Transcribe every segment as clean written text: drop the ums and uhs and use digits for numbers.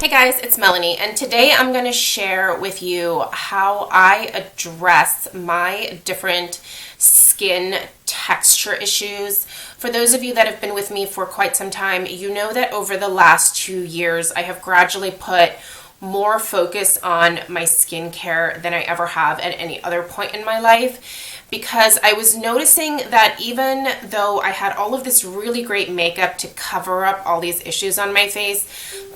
Hey guys, it's Melanie, and today I'm going to share with you how I address my different skin texture issues. For those of you that have been with me for quite some time, you know that over the last 2 years, I have gradually put more focus on my skincare than I ever have at any other point in my life, because I was noticing that even though I had all of this really great makeup to cover up all these issues on my face,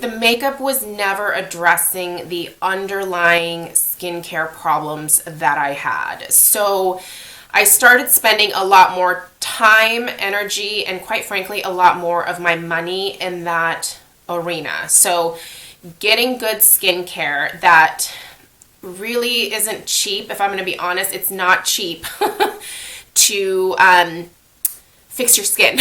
the makeup was never addressing the underlying skincare problems that I had. So I started spending a lot more time, energy, and quite frankly, a lot more of my money in that arena. So getting good skincare that really isn't cheap. If I'm going to be honest, it's not cheap to fix your skin,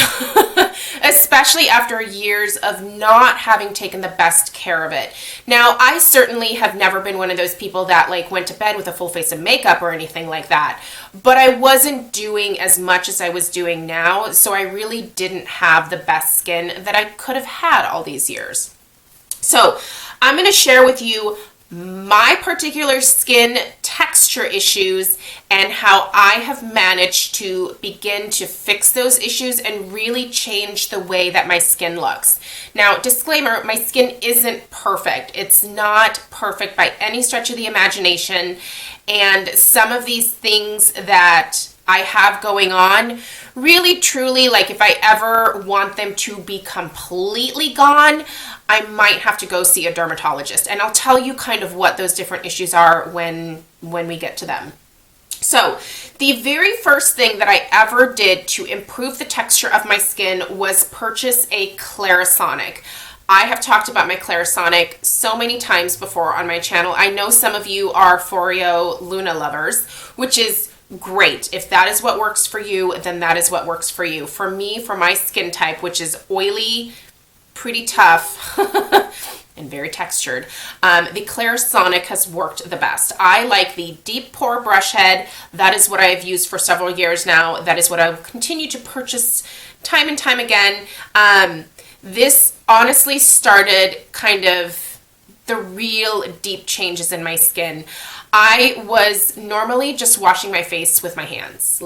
especially after years of not having taken the best care of it. Now, I certainly have never been one of those people that went to bed with a full face of makeup or anything like that, but I wasn't doing as much as I was doing now, so I really didn't have the best skin that I could have had all these years. So I'm going to share with you my particular skin texture issues and how I have managed to begin to fix those issues and really change the way that my skin looks. Now, disclaimer, my skin isn't perfect. It's not perfect by any stretch of the imagination. And some of these things that I have going on, really truly, if I ever want them to be completely gone, I might have to go see a dermatologist. And I'll tell you kind of what those different issues are when we get to them. So the very first thing that I ever did to improve the texture of my skin was purchase a Clarisonic. I have talked about my Clarisonic so many times before on my channel. I know some of you are Foreo Luna lovers, which is great. If that is what works for you, then that is what works for you. For me, for my skin type, which is oily, pretty tough, and very textured, the Clarisonic has worked the best. I like the deep pore brush head. That is what I have used for several years now. That is what I will continue to purchase time and time again. This honestly started kind of the real deep changes in my skin. I was normally just washing my face with my hands.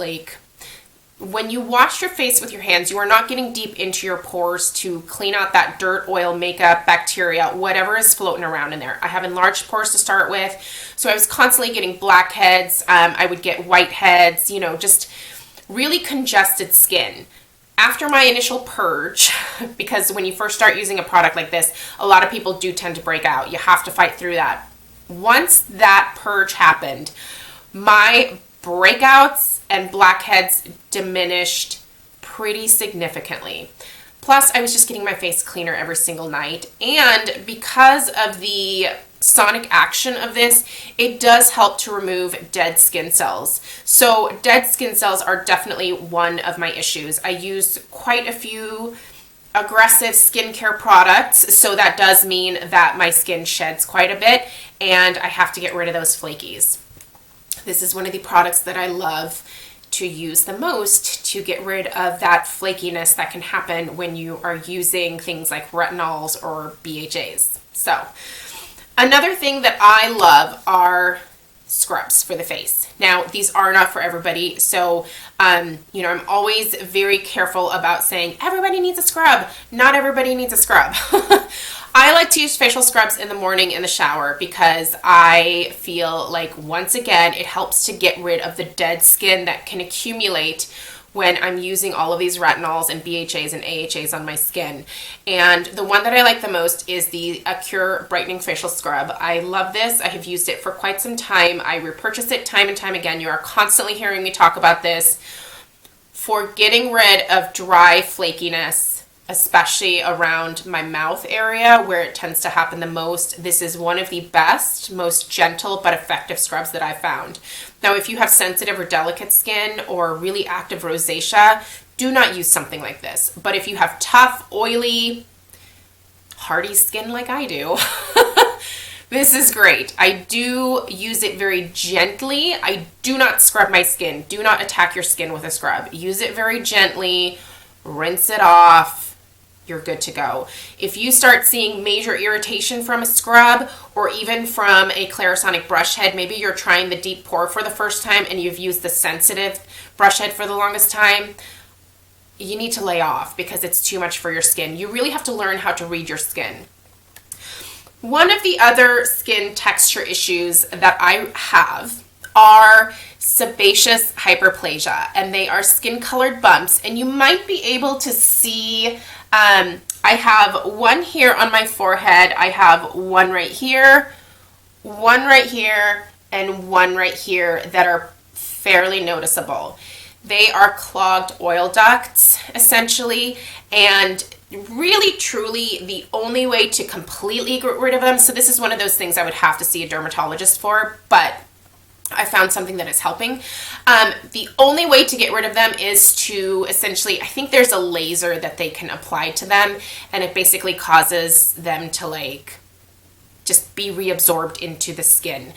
When you wash your face with your hands, you are not getting deep into your pores to clean out that dirt, oil, makeup, bacteria, whatever is floating around in there. I have enlarged pores to start with, so I was constantly getting blackheads. I would get whiteheads, just really congested skin. After my initial purge, because when you first start using a product like this, a lot of people do tend to break out. You have to fight through that. Once that purge happened, my breakouts and blackheads diminished pretty significantly. Plus, I was just getting my face cleaner every single night. And because of the sonic action of this, it does help to remove dead skin cells. So dead skin cells are definitely one of my issues. I use quite a few aggressive skincare products, so that does mean that my skin sheds quite a bit, and I have to get rid of those flakies. This is one of the products that I love to use the most to get rid of that flakiness that can happen when you are using things like retinols or BHAs. So, another thing that I love are scrubs for the face. Now, these are not for everybody, so I'm always very careful about saying everybody needs a scrub. Not everybody needs a scrub. I like to use facial scrubs in the morning in the shower because I feel like, once again, it helps to get rid of the dead skin that can accumulate when I'm using all of these retinols and BHAs and AHAs on my skin. And the one that I like the most is the Acure Brightening Facial Scrub. I love this. I have used it for quite some time. I repurchase it time and time again. You are constantly hearing me talk about this. For getting rid of dry flakiness, especially around my mouth area where it tends to happen the most, this is one of the best, most gentle but effective scrubs that I've found. Now, if you have sensitive or delicate skin or really active rosacea, do not use something like this. But if you have tough, oily, hardy skin like I do, this is great. I do use it very gently. I do not scrub my skin. Do not attack your skin with a scrub. Use it very gently, rinse it off, you're good to go. If you start seeing major irritation from a scrub or even from a Clarisonic brush head, maybe you're trying the deep pore for the first time and you've used the sensitive brush head for the longest time, you need to lay off because it's too much for your skin. You really have to learn how to read your skin. One of the other skin texture issues that I have are sebaceous hyperplasia, and they are skin colored bumps, and you might be able to see I have one here on my forehead, I have one right here, one right here, and one right here that are fairly noticeable. They are clogged oil ducts essentially, and really truly the only way to completely get rid of them, so this is one of those things I would have to see a dermatologist for, but I found something that is helping. The only way to get rid of them is to essentially, I think there's a laser that they can apply to them, and it basically causes them to like just be reabsorbed into the skin.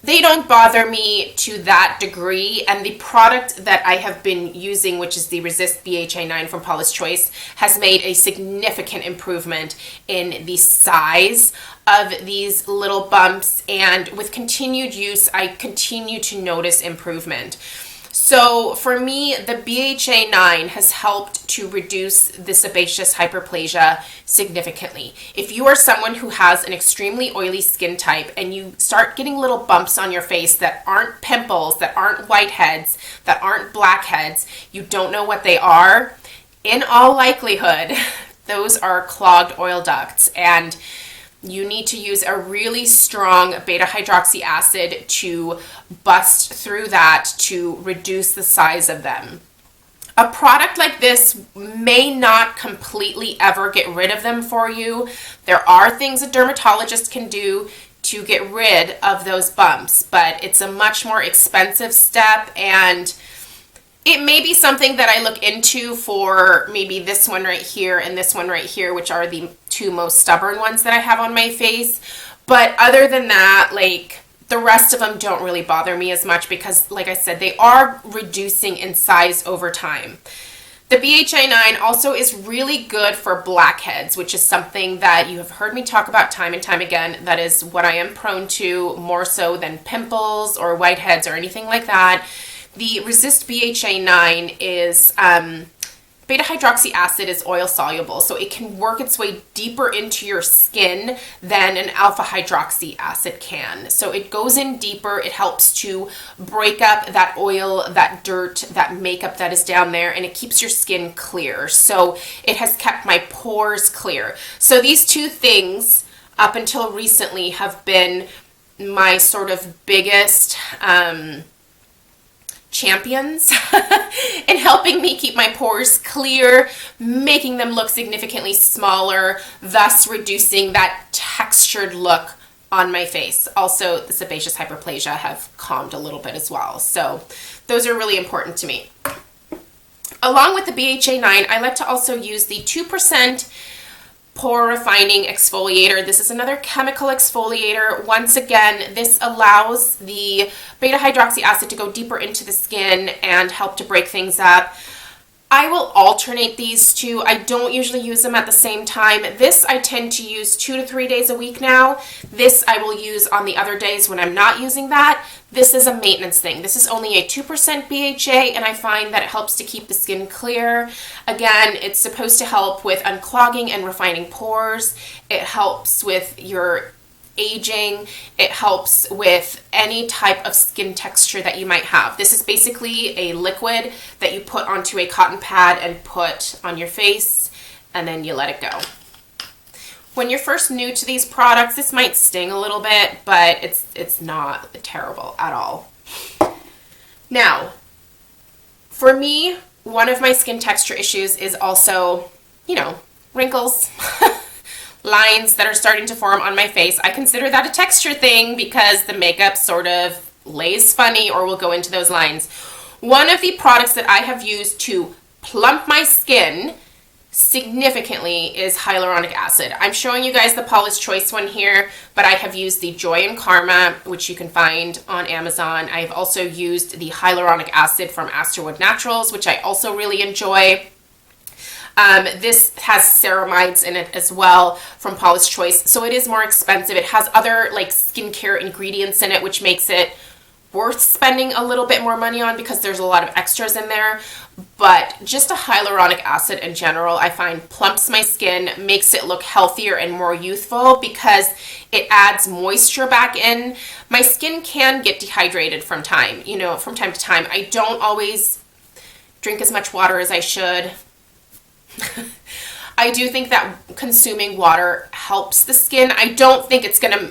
They don't bother me to that degree, and the product that I have been using, which is the Resist BHA 9 from Paula's Choice, has made a significant improvement in the size of these little bumps, and with continued use, I continue to notice improvement. So for me, the BHA 9 has helped to reduce the sebaceous hyperplasia significantly. If you are someone who has an extremely oily skin type and you start getting little bumps on your face that aren't pimples, that aren't whiteheads, that aren't blackheads, you don't know what they are, in all likelihood, those are clogged oil ducts, and you need to use a really strong beta hydroxy acid to bust through that to reduce the size of them. A product like this may not completely ever get rid of them for you. There are things a dermatologist can do to get rid of those bumps, but it's a much more expensive step, and it may be something that I look into for maybe this one right here and this one right here, which are the two most stubborn ones that I have on my face. But other than that, like, the rest of them don't really bother me as much because, like I said, they are reducing in size over time. The BHA 9 also is really good for blackheads, which is something that you have heard me talk about time and time again. That is what I am prone to more so than pimples or whiteheads or anything like that. The Resist BHA 9 is beta hydroxy acid is oil soluble, so it can work its way deeper into your skin than an alpha hydroxy acid can. So it goes in deeper, it helps to break up that oil, that dirt, that makeup that is down there, and it keeps your skin clear. So it has kept my pores clear. So these two things up until recently have been my sort of biggest champions in helping me keep my pores clear, making them look significantly smaller, thus reducing that textured look on my face. Also, the sebaceous hyperplasia have calmed a little bit as well. So those are really important to me. Along with the BHA 9, I like to also use the 2% pore refining exfoliator. This is another chemical exfoliator. Once again, this allows the beta hydroxy acid to go deeper into the skin and help to break things up. I will alternate these two. I don't usually use them at the same time. This I tend to use 2 to 3 days a week now. This I will use on the other days when I'm not using that. This is a maintenance thing. This is only a 2% BHA, and I find that it helps to keep the skin clear. Again, it's supposed to help with unclogging and refining pores. It helps with your aging. It helps with any type of skin texture that you might have. This is basically a liquid that you put onto a cotton pad and put on your face, and then you let it go. When you're first new to these products, this might sting a little bit, but it's not terrible at all. Now, for me, one of my skin texture issues is also, wrinkles. Lines that are starting to form on my face. I consider that a texture thing because the makeup sort of lays funny or will go into those lines. One of the products that I have used to plump my skin significantly is hyaluronic acid. I'm showing you guys the Paula's Choice one here, but I have used the Joy and Karma, which you can find on Amazon. I've also used the hyaluronic acid from Astorwood Naturals, which I also really enjoy. This has ceramides in it as well from Paula's Choice, so it is more expensive. It has other like skincare ingredients in it, which makes it worth spending a little bit more money on because there's a lot of extras in there. But just a hyaluronic acid in general, I find plumps my skin, makes it look healthier and more youthful because it adds moisture back in. My skin can get dehydrated from time to time. I don't always drink as much water as I should. I do think that consuming water helps the skin. I don't think it's gonna,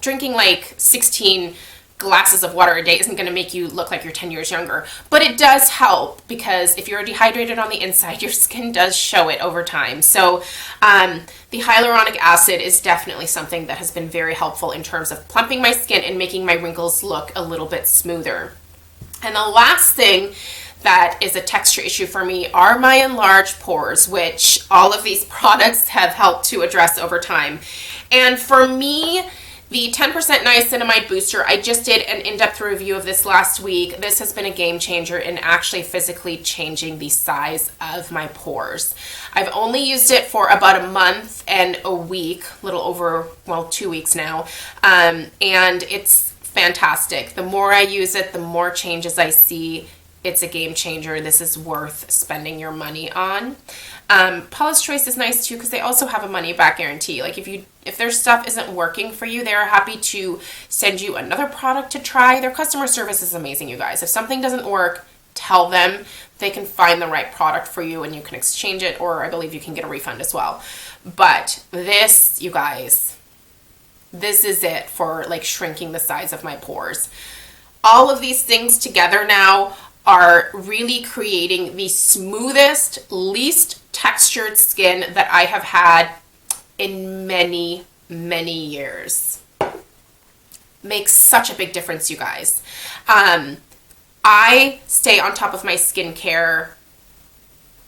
drinking like 16 glasses of water a day isn't going to make you look like you're 10 years younger, but it does help because if you're dehydrated on the inside, your skin does show it over time. So the hyaluronic acid is definitely something that has been very helpful in terms of plumping my skin and making my wrinkles look a little bit smoother. And the last thing that is a texture issue for me are my enlarged pores, which all of these products have helped to address over time. And for me, the 10% niacinamide booster, I just did an in-depth review of this last week. This has been a game changer in actually physically changing the size of my pores. I've only used it for about a month and a week, a little over, 2 weeks now, and it's fantastic. The more I use it, the more changes I see. It's a game changer. This is worth spending your money on. Paula's Choice is nice too because they also have a money back guarantee. Like if their stuff isn't working for you, they are happy to send you another product to try. Their customer service is amazing, you guys. If something doesn't work, tell them. They can find the right product for you and you can exchange it, or I believe you can get a refund as well. But this, you guys, this is it for like shrinking the size of my pores. All of these things together now are really creating the smoothest, least textured skin that I have had in many, many years. Makes such a big difference, you guys. I stay on top of my skincare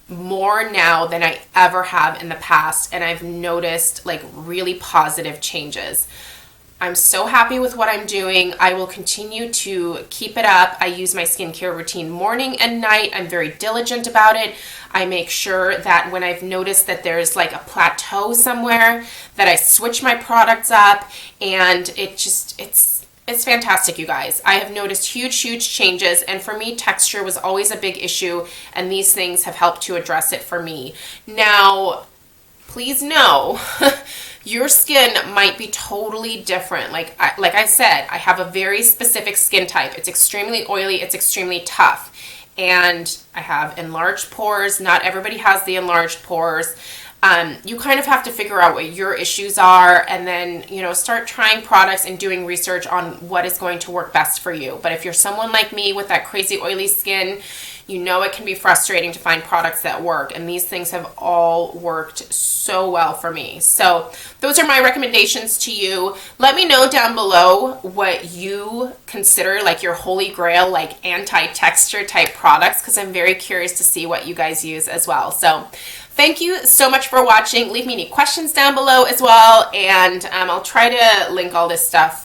more now than I ever have in the past, and I've noticed like really positive changes. I'm so happy with what I'm doing. I will continue to keep it up. I use my skincare routine morning and night. I'm very diligent about it. I make sure that when I've noticed that there's like a plateau somewhere, that I switch my products up, and it's fantastic, you guys. I have noticed huge changes, and for me, texture was always a big issue, and these things have helped to address it for me. Now, please know, your skin might be totally different. Like I said, I have a very specific skin type. It's extremely oily, it's extremely tough, and I have enlarged pores. Not everybody has the enlarged pores. You kind of have to figure out what your issues are and then, start trying products and doing research on what is going to work best for you. But if you're someone like me with that crazy oily skin, it can be frustrating to find products that work, and these things have all worked so well for me. So those are my recommendations to you. Let me know down below what you consider like your holy grail, like anti-texture type products, because I'm very curious to see what you guys use as well. So thank you so much for watching. Leave me any questions down below as well, and I'll try to link all this stuff